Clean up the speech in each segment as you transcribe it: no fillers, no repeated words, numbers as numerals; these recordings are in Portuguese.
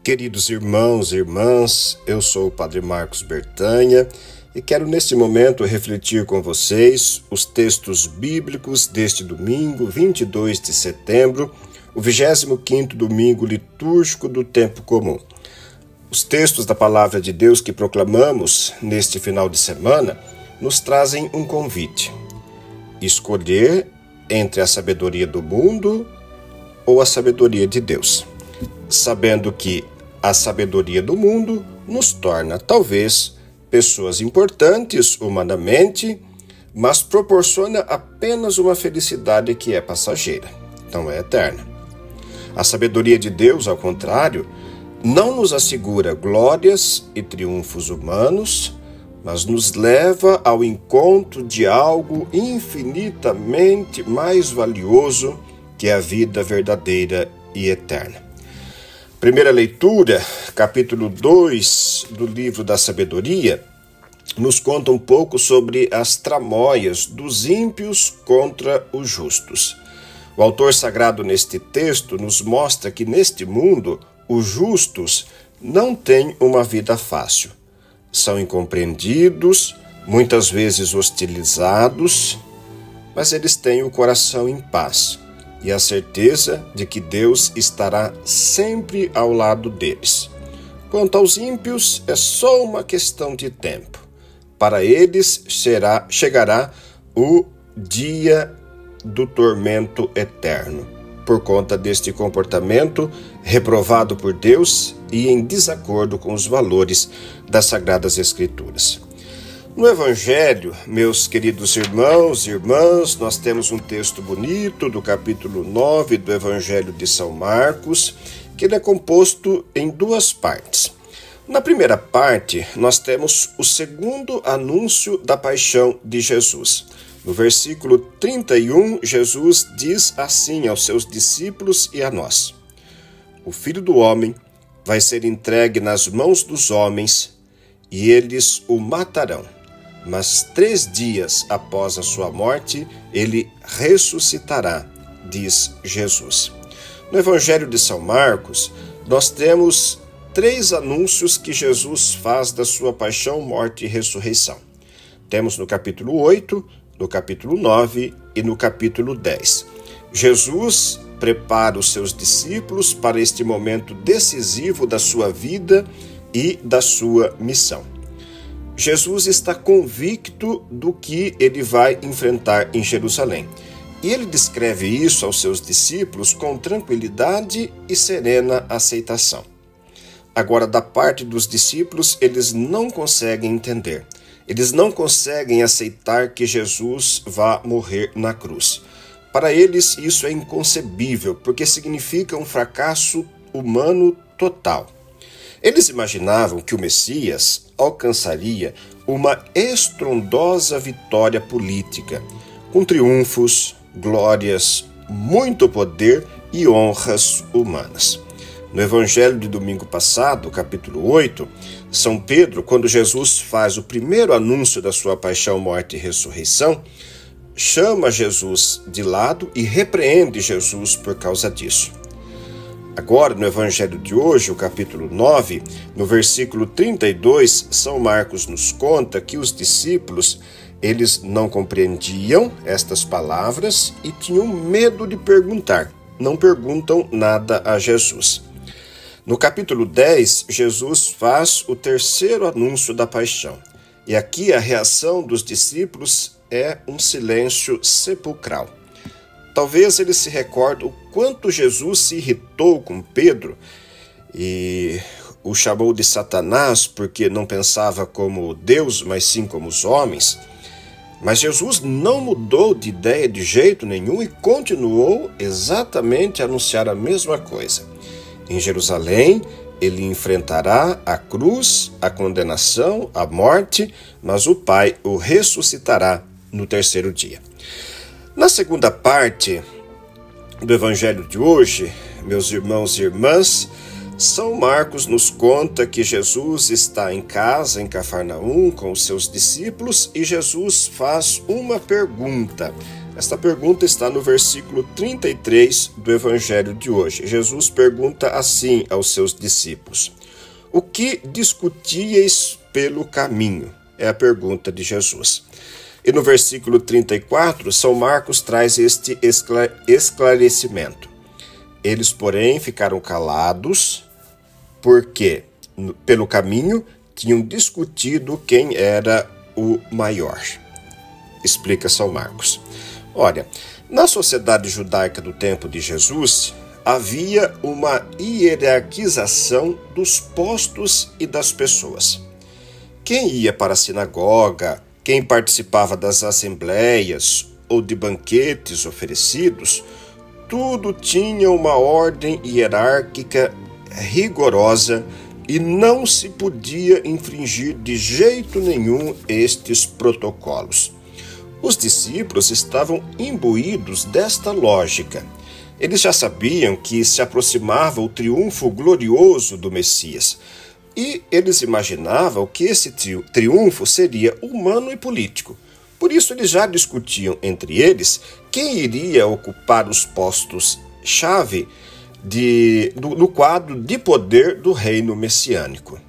Queridos irmãos e irmãs, eu sou o Padre Marcos Bertanha e quero neste momento refletir com vocês os textos bíblicos deste domingo, 22 de setembro, o 25º domingo litúrgico do tempo comum. Os textos da Palavra de Deus que proclamamos neste final de semana nos trazem um convite: escolher entre a sabedoria do mundo ou a sabedoria de Deus, sabendo que a sabedoria do mundo nos torna, talvez, pessoas importantes humanamente, mas proporciona apenas uma felicidade que é passageira, não é eterna. A sabedoria de Deus, ao contrário, não nos assegura glórias e triunfos humanos, mas nos leva ao encontro de algo infinitamente mais valioso que a vida verdadeira e eterna. Primeira leitura, capítulo 2 do livro da Sabedoria, nos conta um pouco sobre as tramóias dos ímpios contra os justos. O autor sagrado neste texto nos mostra que neste mundo os justos não têm uma vida fácil. São incompreendidos, muitas vezes hostilizados, mas eles têm o coração em paz e a certeza de que Deus estará sempre ao lado deles. Quanto aos ímpios, é só uma questão de tempo. Para eles chegará o dia do tormento eterno, por conta deste comportamento reprovado por Deus e em desacordo com os valores das Sagradas Escrituras. No Evangelho, meus queridos irmãos e irmãs, nós temos um texto bonito do capítulo 9 do Evangelho de São Marcos, que ele é composto em duas partes. Na primeira parte, nós temos o segundo anúncio da paixão de Jesus. No versículo 31, Jesus diz assim aos seus discípulos e a nós: o Filho do Homem vai ser entregue nas mãos dos homens e eles o matarão. Mas 3 dias após a sua morte, ele ressuscitará, diz Jesus. No Evangelho de São Marcos, nós temos 3 anúncios que Jesus faz da sua paixão, morte e ressurreição. Temos no capítulo 8, no capítulo 9 e no capítulo 10. Jesus prepara os seus discípulos para este momento decisivo da sua vida e da sua missão. Jesus está convicto do que ele vai enfrentar em Jerusalém. E ele descreve isso aos seus discípulos com tranquilidade e serena aceitação. Agora, da parte dos discípulos, eles não conseguem entender. Eles não conseguem aceitar que Jesus vá morrer na cruz. Para eles, isso é inconcebível, porque significa um fracasso humano total. Eles imaginavam que o Messias alcançaria uma estrondosa vitória política, com triunfos, glórias, muito poder e honras humanas. No Evangelho de domingo passado, capítulo 8, São Pedro, quando Jesus faz o primeiro anúncio da sua paixão, morte e ressurreição, chama Jesus de lado e repreende Jesus por causa disso. Agora, no Evangelho de hoje, o capítulo 9, no versículo 32, São Marcos nos conta que os discípulos, eles não compreendiam estas palavras e tinham medo de perguntar. Não perguntam nada a Jesus. No capítulo 10, Jesus faz o terceiro anúncio da paixão. E aqui a reação dos discípulos é um silêncio sepulcral. Talvez eles se recordem o quanto Jesus se irritou com Pedro e o chamou de Satanás porque não pensava como Deus, mas sim como os homens. Mas Jesus não mudou de ideia de jeito nenhum e continuou exatamente a anunciar a mesma coisa. Em Jerusalém, ele enfrentará a cruz, a condenação, a morte, mas o Pai o ressuscitará no terceiro dia. Na segunda parte do Evangelho de hoje, meus irmãos e irmãs, São Marcos nos conta que Jesus está em casa, em Cafarnaum, com os seus discípulos, e Jesus faz uma pergunta. Esta pergunta está no versículo 33 do Evangelho de hoje. Jesus pergunta assim aos seus discípulos: o que discutíeis pelo caminho? É a pergunta de Jesus. E no versículo 34, São Marcos traz este esclarecimento. Eles, porém, ficaram calados porque, pelo caminho, tinham discutido quem era o maior. Explica São Marcos. Olha, na sociedade judaica do tempo de Jesus, havia uma hierarquização dos postos e das pessoas. Quem ia para a sinagoga, quem participava das assembleias ou de banquetes oferecidos, tudo tinha uma ordem hierárquica rigorosa e não se podia infringir de jeito nenhum estes protocolos. Os discípulos estavam imbuídos desta lógica. Eles já sabiam que se aproximava o triunfo glorioso do Messias. E eles imaginavam que esse triunfo seria humano e político. Por isso eles já discutiam entre eles quem iria ocupar os postos-chave no quadro de poder do reino messiânico.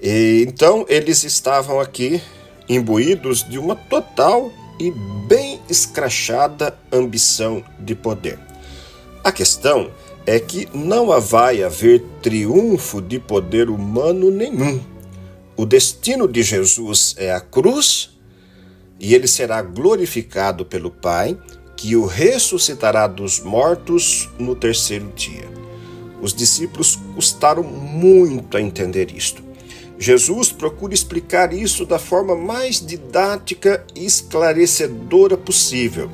E então eles estavam aqui imbuídos de uma total e bem escrachada ambição de poder. A questão é que não vai haver triunfo de poder humano nenhum. O destino de Jesus é a cruz e ele será glorificado pelo Pai, que o ressuscitará dos mortos no terceiro dia. Os discípulos custaram muito a entender isto. Jesus procura explicar isso da forma mais didática e esclarecedora possível.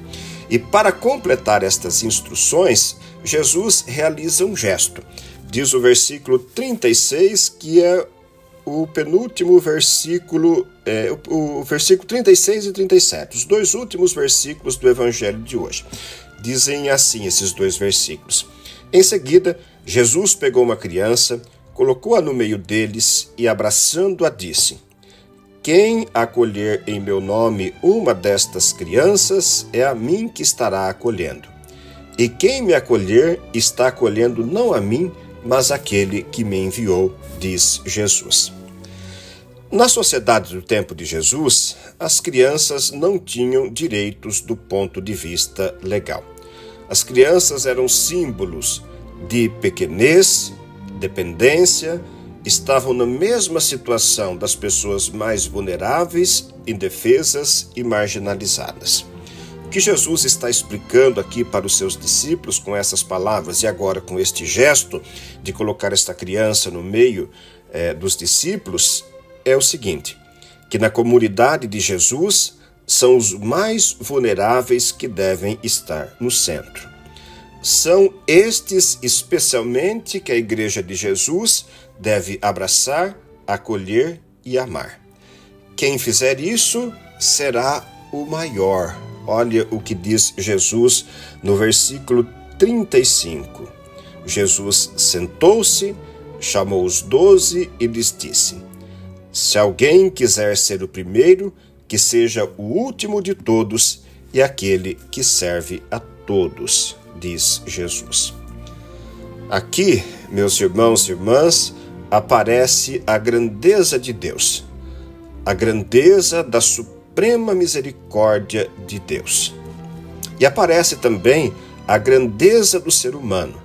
E para completar estas instruções, Jesus realiza um gesto. Diz o versículo 36, que é o penúltimo versículo, o versículo 36 e 37, os dois últimos versículos do Evangelho de hoje. Dizem assim esses dois versículos. Em seguida, Jesus pegou uma criança, colocou-a no meio deles e, abraçando-a, disse: quem acolher em meu nome uma destas crianças, é a mim que estará acolhendo. E quem me acolher, está acolhendo não a mim, mas aquele que me enviou, diz Jesus. Na sociedade do tempo de Jesus, as crianças não tinham direitos do ponto de vista legal. As crianças eram símbolos de pequenez, dependência, estavam na mesma situação das pessoas mais vulneráveis, indefesas e marginalizadas. O que Jesus está explicando aqui para os seus discípulos com essas palavras e agora com este gesto de colocar esta criança no meio dos discípulos é o seguinte, que na comunidade de Jesus são os mais vulneráveis que devem estar no centro. São estes especialmente que a Igreja de Jesus deve abraçar, acolher e amar. Quem fizer isso será o maior. Olha o que diz Jesus no versículo 35. Jesus sentou-se, chamou os 12 e lhes disse: se alguém quiser ser o primeiro, que seja o último de todos e aquele que serve a todos, diz Jesus. Aqui, meus irmãos e irmãs, aparece a grandeza de Deus, a grandeza da suprema misericórdia de Deus. E aparece também a grandeza do ser humano.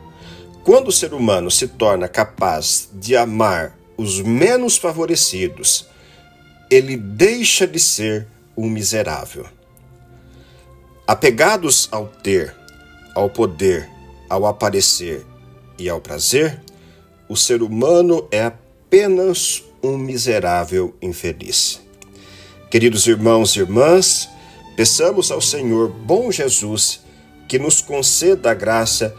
Quando o ser humano se torna capaz de amar os menos favorecidos, ele deixa de ser um miserável. Apegados ao ter, ao poder, ao aparecer e ao prazer, o ser humano é apenas um miserável infeliz. Queridos irmãos e irmãs, peçamos ao Senhor bom Jesus que nos conceda a graça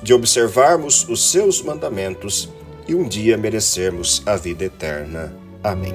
de observarmos os seus mandamentos e um dia merecermos a vida eterna. Amém.